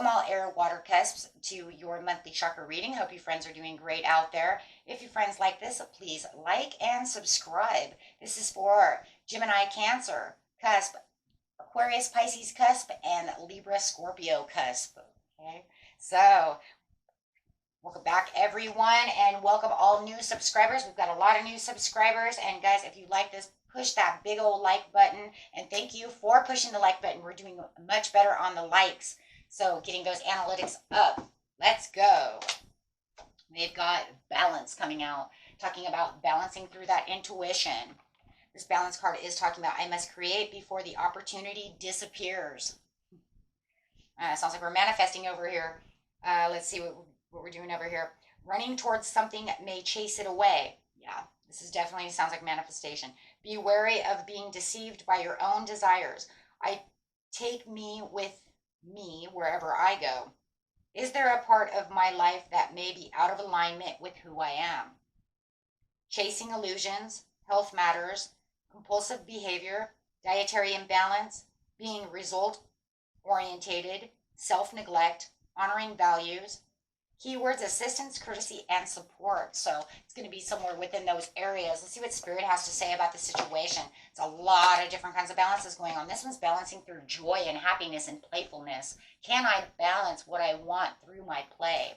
all air water cusps to your monthly chakra reading. Hope you friends are doing great out there. If you friends like this, please like and subscribe. This is for Gemini, Cancer, Cusp, Aquarius, Pisces, Cusp, and Libra, Scorpio, Cusp. Okay, so welcome back, everyone, and welcome all new subscribers. We've got a lot of new subscribers, and guys, if you like this, push that big old like button, and thank you for pushing the like button. We're doing much better on the likes, so getting those analytics up. Let's go. We've got balance coming out, talking about balancing through that intuition. This balance card is talking about I must create before the opportunity disappears. Sounds like we're manifesting over here. Let's see what we're doing over here. Running towards something may chase it away. Yeah, this is definitely sounds like manifestation. Be wary of being deceived by your own desires. I take me with me wherever I go. Is there a part of my life that may be out of alignment with who I am? Chasing illusions, health matters, compulsive behavior, dietary imbalance, being result-orientated, self-neglect, honoring values. Keywords: assistance, courtesy, and support. So it's going to be somewhere within those areas. Let's see what Spirit has to say about the situation. It's a lot of different kinds of balances going on. This one's balancing through joy and happiness and playfulness. Can I balance what I want through my play?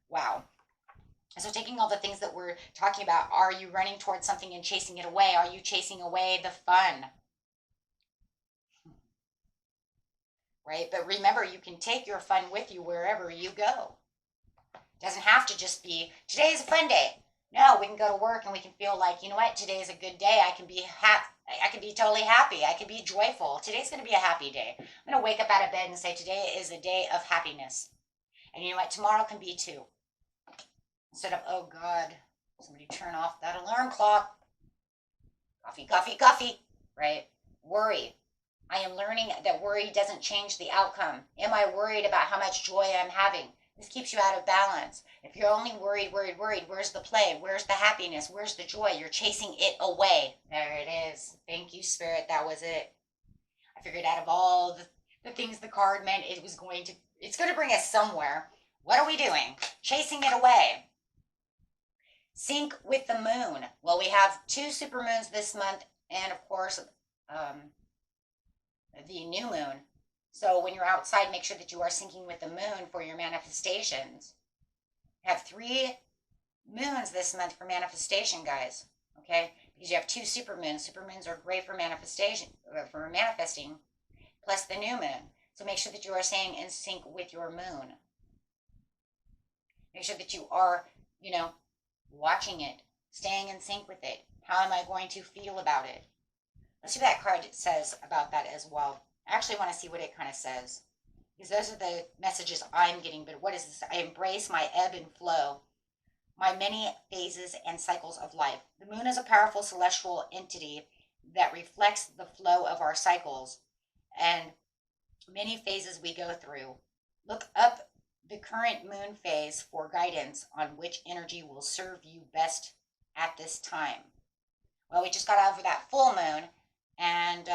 Wow. So taking all the things that we're talking about, are you running towards something and chasing it away? Are you chasing away the fun? Right? But remember, you can take your fun with you wherever you go. It doesn't have to just be, today is a fun day. No, we can go to work and we can feel like, you know what, today is a good day. I can be happy. I can be totally happy. I can be joyful. Today's going to be a happy day. I'm going to wake up out of bed and say, today is a day of happiness. And you know what, tomorrow can be too. Instead of, oh God, somebody turn off that alarm clock. Coffee, coffee, coffee, right? Worry. I am learning that worry doesn't change the outcome. Am I worried about how much joy I'm having? This keeps you out of balance. If you're only worried, where's the play? Where's the happiness? Where's the joy? You're chasing it away. There it is. Thank you, Spirit. That was it. I figured out of all the things the card meant, it's going to bring us somewhere. What are we doing? Chasing it away. Sync with the moon. Well, we have 2 supermoons this month, and of course, the new moon. So when you're outside, make sure that you are syncing with the moon for your manifestations. Have 3 moons this month for manifestation, guys. Okay, because you have 2 supermoons. Supermoons are great for manifestation, for manifesting, plus the new moon. So make sure that you are staying in sync with your moon. Make sure that you are, watching it, staying in sync with it. How am I going to feel about it? Let's see what that card says about that as well. I actually want to see what it kind of says, because those are the messages I'm getting. But what is this? I embrace my ebb and flow, my many phases and cycles of life. The moon is a powerful celestial entity that reflects the flow of our cycles and many phases we go through. Look up the current moon phase for guidance on which energy will serve you best at this time. Well, we just got over that full moon, and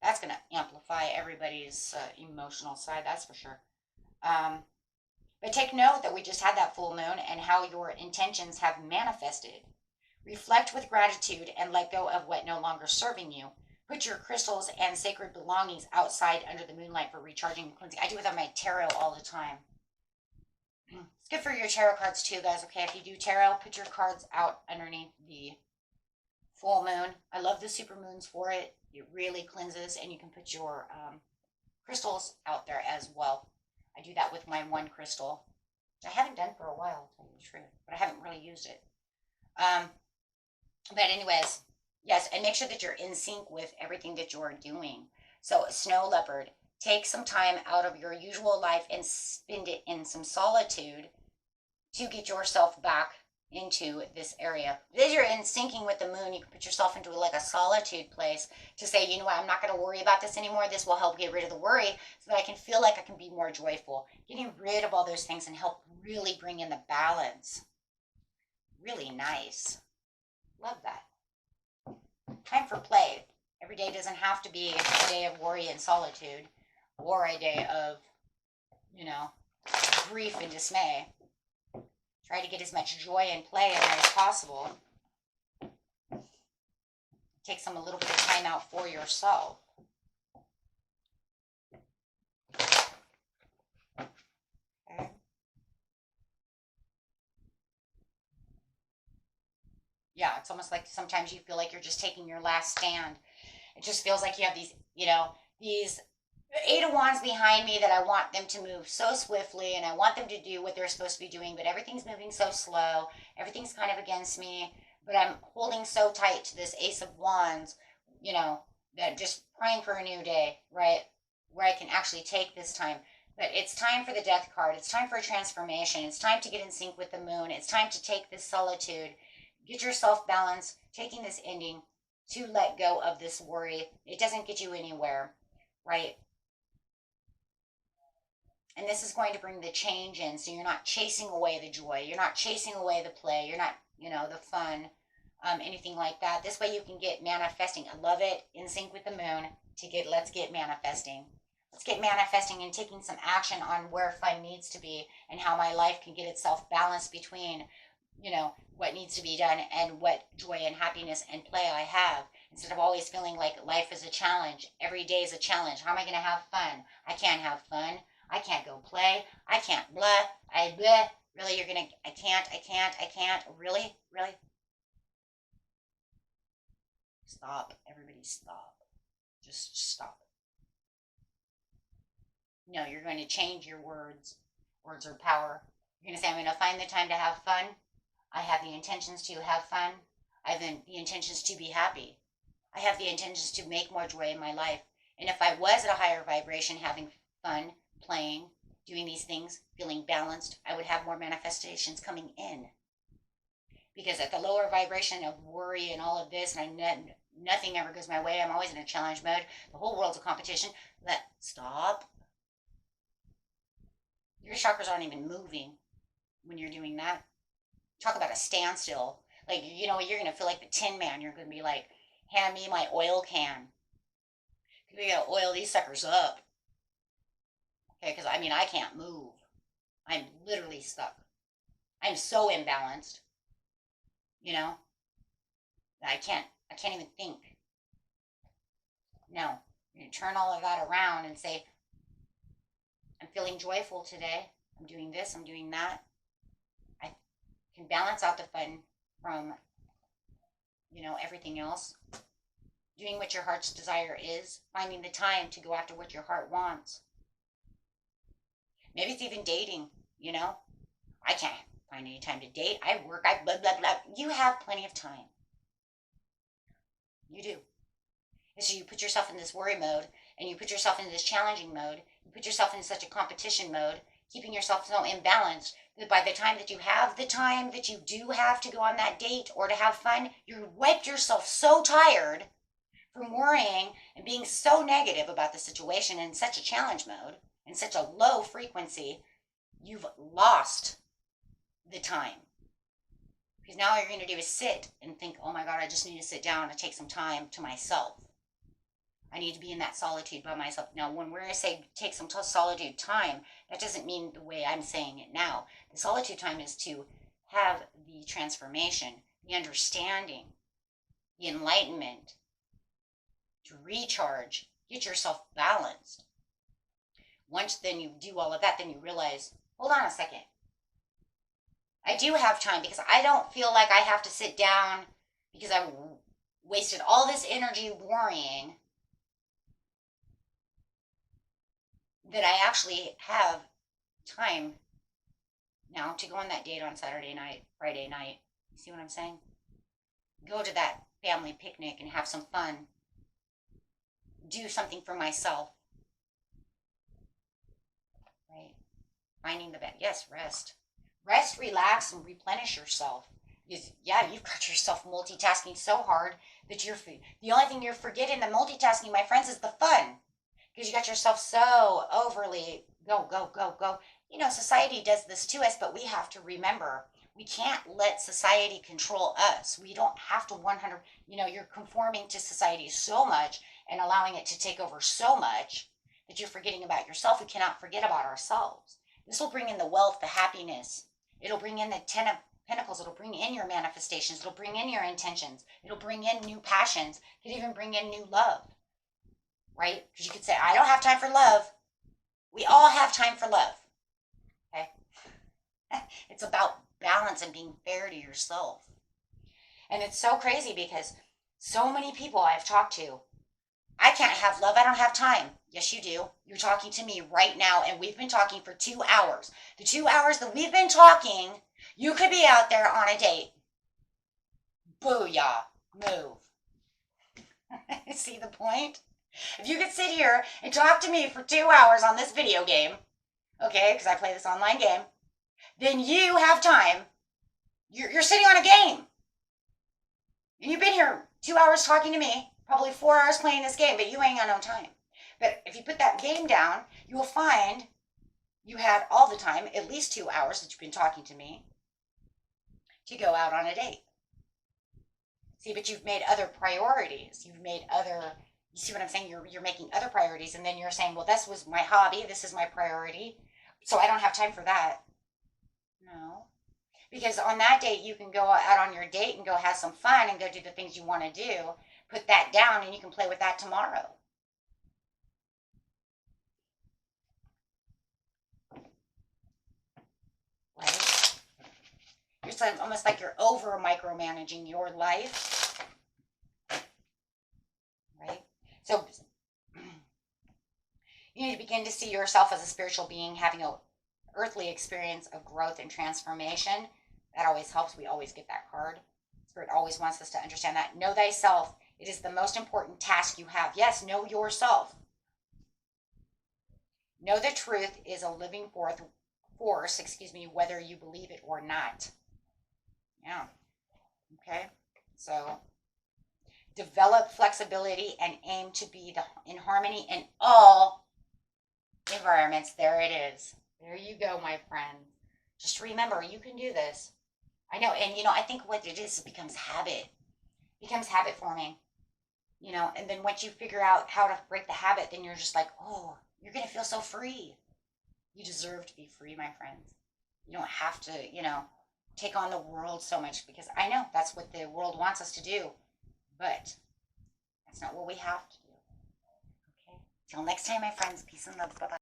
that's going to amplify everybody's emotional side, that's for sure. But take note that we just had that full moon and how your intentions have manifested. Reflect with gratitude and let go of what no longer serving you. Put your crystals and sacred belongings outside under the moonlight for recharging and cleansing. I do it with my tarot all the time. It's good for your tarot cards too, guys. Okay, if you do tarot, put your cards out underneath the full moon. I love the supermoons for it. It really cleanses, and you can put your crystals out there as well. I do that with my one crystal, which I haven't done for a while, to tell you the truth, but I haven't really used it. But anyways, yes, and make sure that you're in sync with everything that you're doing. So, snow leopard, take some time out of your usual life and spend it in some solitude to get yourself back into this area. As you're in syncing with the moon, you can put yourself into like a solitude place to say, you know what, I'm not going to worry about this anymore. This will help get rid of the worry so that I can feel like I can be more joyful. Getting rid of all those things and help really bring in the balance. Really nice. Love that. Time for play. Every day doesn't have to be a day of worry and solitude or a day of you know, grief and dismay. Try to get as much joy and play in there as possible. Take a little bit of time out for yourself. Okay. Yeah, it's almost like sometimes you feel like you're just taking your last stand. It just feels like you have these, these Eight of Wands behind me that I want them to move so swiftly and I want them to do what they're supposed to be doing, but everything's moving so slow. Everything's kind of against me, but I'm holding so tight to this Ace of Wands, that just praying for a new day, right? Where I can actually take this time. But it's time for the Death card. It's time for a transformation. It's time to get in sync with the moon. It's time to take this solitude, get yourself balanced, taking this ending to let go of this worry. It doesn't get you anywhere, right? And this is going to bring the change in. So you're not chasing away the joy. You're not chasing away the play. You're not, the fun, anything like that. This way you can get manifesting. I love it. In sync with the moon let's get manifesting. Let's get manifesting and taking some action on where fun needs to be and how my life can get itself balanced between, what needs to be done and what joy and happiness and play I have. Instead of always feeling like life is a challenge. Every day is a challenge. How am I going to have fun? I can't have fun. I can't go play. I can't blah. Really, you're going to, I can't. Really? Stop. Everybody stop. Just stop. No, you're going to change your words. Words are power. You're going to say, I'm going to find the time to have fun. I have the intentions to have fun. I have the intentions to be happy. I have the intentions to make more joy in my life. And if I was at a higher vibration, having fun, playing, doing these things, feeling balanced, I would have more manifestations coming in. Because at the lower vibration of worry and all of this, and nothing ever goes my way, I'm always in a challenge mode. The whole world's a competition. Stop. Your chakras aren't even moving when you're doing that. Talk about a standstill. Like, you're going to feel like the Tin Man. You're going to be like, hand me my oil can. We got to oil these suckers up. Okay, because I can't move. I'm literally stuck. I'm so imbalanced. I can't even think. No, you turn all of that around and say, I'm feeling joyful today. I'm doing this, I'm doing that. I can balance out the fun from, everything else. Doing what your heart's desire is. Finding the time to go after what your heart wants. Maybe it's even dating, I can't find any time to date. I work, I blah, blah, blah. You have plenty of time. You do. And so you put yourself in this worry mode, and you put yourself in this challenging mode. You put yourself in such a competition mode, keeping yourself so imbalanced that by the time that you have the time that you do have to go on that date or to have fun, you wiped yourself so tired from worrying and being so negative about the situation in such a challenge mode, in such a low frequency, you've lost the time. Because now all you're going to do is sit and think, oh my God, I just need to sit down and take some time to myself. I need to be in that solitude by myself. Now, when we're going to say take some solitude time, that doesn't mean the way I'm saying it now. The solitude time is to have the transformation, the understanding, the enlightenment, to recharge, get yourself balanced. Once then you do all of that, then you realize, hold on a second. I do have time because I don't feel like I have to sit down because I wasted all this energy worrying, that I actually have time now to go on that date on Saturday night, Friday night. You see what I'm saying? Go to that family picnic and have some fun. Do something for myself. Right? Finding the best. Yes, rest. Rest, relax, and replenish yourself. You've got yourself multitasking so hard that the only thing you're forgetting the multitasking, my friends, is the fun. Because you got yourself so overly go. Society does this to us, but we have to remember, we can't let society control us. We don't have to 100, you're conforming to society so much and allowing it to take over so much that But you're forgetting about yourself. We cannot forget about ourselves. This will bring in the wealth, the happiness. It'll bring in the 10 of Pentacles. It'll bring in your manifestations. It'll bring in your intentions. It'll bring in new passions. It could even bring in new love, right? Because you could say, I don't have time for love. We all have time for love, okay? It's about balance and being fair to yourself. And it's so crazy because so many people I've talked to, I can't have love. I don't have time. Yes, you do. You're talking to me right now, and we've been talking for 2 hours. The 2 hours that we've been talking, you could be out there on a date. Booyah. Move. See the point? If you could sit here and talk to me for 2 hours on this video game, okay, because I play this online game, then you have time. You're sitting on a game. And you've been here 2 hours talking to me, probably 4 hours playing this game, but you ain't got no time. But if you put that game down, you will find you had all the time, at least 2 hours that you've been talking to me, to go out on a date. See, but you've made other priorities. You've made other, you see what I'm saying? You're making other priorities, and then you're saying, well, this was my hobby, this is my priority, so I don't have time for that. No. Because on that date, you can go out on your date and go have some fun and go do the things you want to do. Put that down, and you can play with that tomorrow. Right? It's almost like you're over micromanaging your life. Right? So you need to begin to see yourself as a spiritual being having an earthly experience of growth and transformation. That always helps. We always get that card. Spirit always wants us to understand that. Know thyself. It is the most important task you have. Yes, know yourself. Know the truth is a living force, whether you believe it or not. Yeah. Okay. So develop flexibility and aim to be in harmony in all environments. There it is. There you go, my friend. Just remember, you can do this. I know, and I think what it is, it becomes habit. It becomes habit forming. And then once you figure out how to break the habit, then you're just like, oh, you're going to feel so free. You deserve to be free, my friends. You don't have to, take on the world so much, because I know that's what the world wants us to do, but that's not what we have to do. Okay? Till next time, my friends, peace and love. Bye-bye.